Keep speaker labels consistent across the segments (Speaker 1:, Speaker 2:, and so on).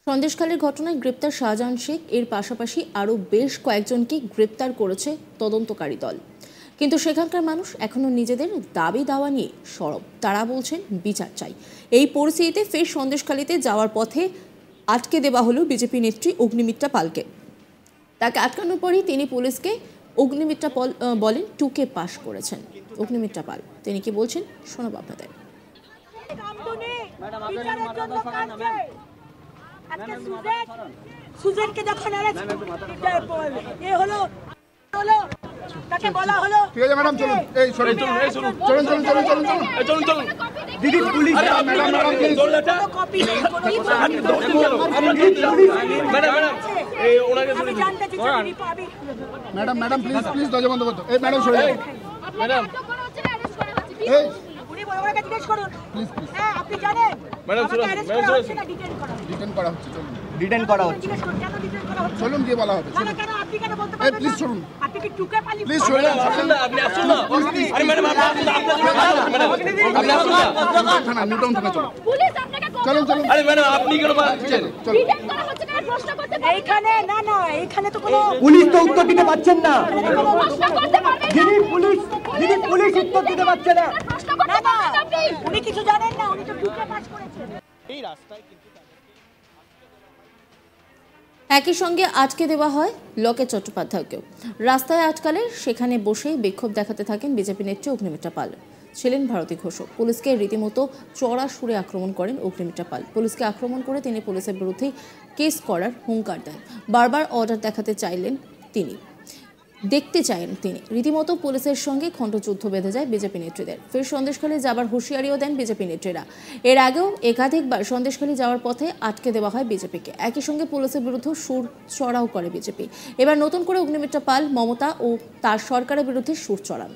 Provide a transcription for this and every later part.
Speaker 1: সন্দেশখালীর ঘটনায় গ্রেপ্তার শাহজাহান শেখ এর পাশাপাশি আরও বেশ কয়েকজনকে গ্রেপ্তার করেছে তদন্তকারী দল। কিন্তু সেখানকার মানুষ এখনো নিজেদের দাবি দাওয়া নিয়ে সরব। তারা বলছেন বিচার চাই। এই পরিস্থিতিতে ফের সন্দেশখালীতে যাওয়ার পথে আটকে দেওয়া হলো বিজেপি নেত্রী অগ্নিমিত্রা পালকে। তাকে আটকানোর পরই তিনি পুলিশকে অগ্নিমিত্রা পাল বলেন টুকে পাশ করেছেন। অগ্নিমিত্রা পাল তিনি কি বলছেন শোনাব আপনাদের।
Speaker 2: সুজনকে যখন এ হলো তাকে বলা হলো
Speaker 3: ঠিক আছে ম্যাডাম চলুন এই চলুন চলুন চলুন চলুন চলুন চলুন চলুন দিদি পুলিশ ম্যাডাম
Speaker 2: কপি নেই
Speaker 3: এই ওনাকে
Speaker 2: আমি জানতে চাই
Speaker 3: ম্যাডাম ম্যাডাম প্লিজ প্লিজ দরজা বন্ধ করুন এই ম্যাডাম সরে ম্যাডাম এই
Speaker 2: উনি ওনাকে জিজ্ঞেস করুন
Speaker 3: প্লিজ প্লিজ
Speaker 2: হ্যাঁ আপনি জানেন
Speaker 3: ম্যাডাম
Speaker 2: ডিটেইন করা হচ্ছে
Speaker 3: ডিটেইন করা হচ্ছে
Speaker 2: জিজ্ঞেস করুন কেন ডিটেইন করা হচ্ছে
Speaker 3: চলুন দিয়ে বলা হবে
Speaker 2: কেন কেন আপনি কেন বলতে
Speaker 3: এই
Speaker 2: পারবেন
Speaker 3: প্লিজ চলুন
Speaker 2: আপনি কি টুকে পালি
Speaker 3: প্লিজ সরে
Speaker 4: আপনি আসুন না আরে ম্যাডাম আপনি আসুন না
Speaker 3: থানা নিউটাউন থানা চলুন
Speaker 2: পুলিশ আপনাকে
Speaker 3: চলুন চলুন
Speaker 4: আরে ম্যাডাম আপনি কেন পাচ্ছেন
Speaker 3: চলুন
Speaker 2: ডিটেইন করা হচ্ছে কেন প্রশ্ন করতে এইখানে না না এইখানে তো কোনো
Speaker 5: পুলিশ তো উত্তর দিতে পারছেন না।
Speaker 2: প্রশ্ন করতে পারবেন
Speaker 5: যিনি পুলিশ উত্তর দিতে পারছে না।
Speaker 2: প্রশ্ন করতে পারবেন আপনি উনি কিছু জানেন না উনি তো টুকে পাস করেছেন
Speaker 4: এই রাস্তায় কিন্তু
Speaker 1: একই সঙ্গে আটকে দেওয়া হয় লোকেশ চট্টোপাধ্যায়কেও। রাস্তায় আটকালে সেখানে বসেই বিক্ষোভ দেখাতে থাকেন বিজেপি নেত্রী অগ্নিমিত্রা পাল। ছিলেন ভারতী ঘোষও। পুলিশকে রীতিমতো চড়া সুরে আক্রমণ করেন অগ্নিমিত্রা পাল। পুলিশকে আক্রমণ করে তিনি পুলিশের বিরুদ্ধে কেস করার হুঙ্কার দেন। বারবার অর্ডার দেখাতে চাইলেন তিনি, দেখতে চাইলেন তিনি। রীতিমতো পুলিশের সঙ্গে খণ্ডযুদ্ধ বেঁধে যায় বিজেপি নেত্রীদের। ফের সন্দেশখালী যাবার হুঁশিয়ারিও দেন বিজেপি নেত্রীরা। এর আগেও একাধিকবার সন্দেশখালী যাওয়ার পথে আটকে দেওয়া হয় বিজেপিকে। একই সঙ্গে পুলিশের বিরুদ্ধে সুর চড়াও করে বিজেপি। এবার নতুন করে অগ্নিমিত্রা পাল মমতা ও তার সরকারের বিরুদ্ধে সুর চড়ান।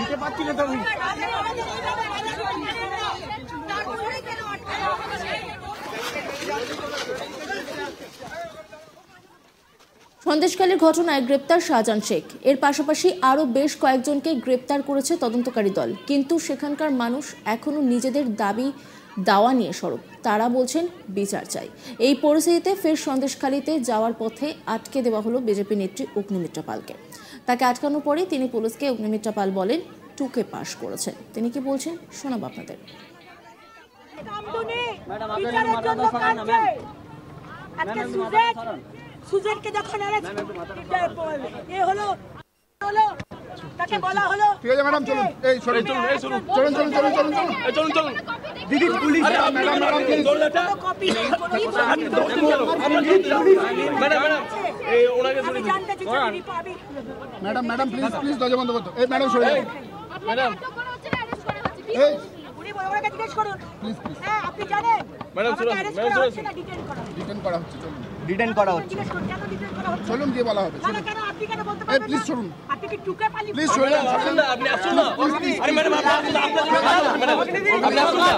Speaker 5: নিতে পারছি না তো আমি।
Speaker 1: সন্দেশখালীর ঘটনায় গ্রেপ্তার শাহজাহান শেখ এর পাশাপাশি আরও বেশ কয়েকজনকে গ্রেপ্তার করেছে তদন্তকারী দল। কিন্তু সেখানকার মানুষ এখনো নিজেদের দাবি দাওয়া নিয়ে সরব। তারা বলছেন বিচার চাই। এই পরিস্থিতিতে ফের সন্দেশখালীতে যাওয়ার পথে আটকে দেওয়া হলো বিজেপি নেত্রী অগ্নিমিত্রা পালকে। তাকে আটকানোর পরে তিনি পুলিশকে অগ্নিমিত্রা পাল বলেন টুকে পাশ করেছেন। তিনি কি বলছেন শোনাব আপনাদের।
Speaker 2: সুজনকে যখন এ হলো তাকে বলা হলো
Speaker 3: ঠিক আছে ম্যাডাম চলুন এই চলুন চলুন চলুন চলুন চলুন চলুন
Speaker 4: চলুন
Speaker 3: দিদি police madam madam please
Speaker 2: copy নেই
Speaker 4: ম্যাডাম এই ওনাকে
Speaker 2: আমি জানতে চাই
Speaker 3: ম্যাডাম ম্যাডাম প্লিজ প্লিজ দরজা বন্ধ করুন এই ম্যাডাম সরে
Speaker 4: ম্যাডাম
Speaker 3: এই
Speaker 2: উনি ওনাকে জিজ্ঞেস করুন
Speaker 3: প্লিজ প্লিজ
Speaker 2: হ্যাঁ আপনি জানেন
Speaker 4: ম্যাডাম
Speaker 2: ডিটেইন করা হচ্ছে
Speaker 3: ডিটেইন করা হচ্ছে চলুন
Speaker 5: ডিটেইন করা হচ্ছে।
Speaker 2: জিজ্ঞেস করুন কেন ডিটেইন করা হচ্ছে
Speaker 3: চলুন দিয়ে বলা হবে
Speaker 2: কেন কেন আপনি কেন বলতে
Speaker 3: এই
Speaker 2: পারবেন
Speaker 3: প্লিজ চলুন
Speaker 2: আপনি কি টুকে পালি
Speaker 3: প্লিজ সরে
Speaker 4: আপনি আসুন না আরে ম্যাডাম আপনি আসুন না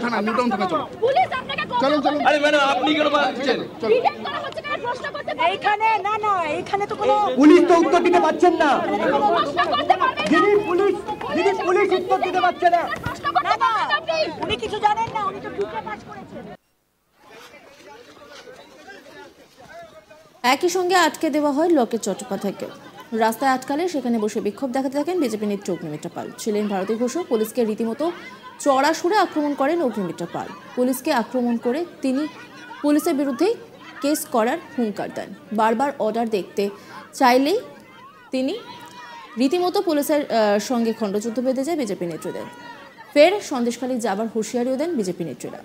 Speaker 3: থানা নিউটাউন থানা চলুন
Speaker 2: পুলিশ আপনাকে
Speaker 3: চলুন চলুন
Speaker 4: আরে ম্যাডাম আপনি কেন পাচ্ছেন
Speaker 2: ডিটেইন করা হচ্ছে কেন প্রশ্ন করতে এইখানে না না এইখানে তো কোনো
Speaker 5: পুলিশ তো উত্তর দিতে পারছেন না।
Speaker 2: প্রশ্ন করতে পারবেন
Speaker 5: যিনি পুলিশ উত্তর দিতে পারছে না।
Speaker 2: প্রশ্ন করতে পারবেন আপনি উনি কিছু জানেন না উনি তো টুকে পাস করেছেন।
Speaker 1: একই সঙ্গে আটকে দেওয়া হয় লোকেশ চট্টোপাধ্যায়কেও। রাস্তায় আটকালে সেখানে বসে বিক্ষোভ দেখাতে থাকেন বিজেপি নেত্রী অগ্নিমিত্রা পাল। ছিলেন ভারতী ঘোষও। পুলিশকে রীতিমতো চড়া সুরে আক্রমণ করেন অগ্নিমিত্রা পাল। পুলিশকে আক্রমণ করে তিনি পুলিশের বিরুদ্ধে কেস করার হুঙ্কার দেন। বারবার অর্ডার দেখতে চাইলেই তিনি রীতিমতো পুলিশের সঙ্গে খণ্ডযুদ্ধ বেঁধে যায় বিজেপি নেত্রীদের। ফের সন্দেশখালী যাবার হুঁশিয়ারিও দেন বিজেপি নেত্রীরা।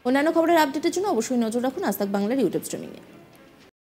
Speaker 1: অন্যান্য খবরের আপডেটের জন্য অবশ্যই নজর রাখুন আজ তাক বাংলার ইউটিউব স্ট্রিমিংয়ে।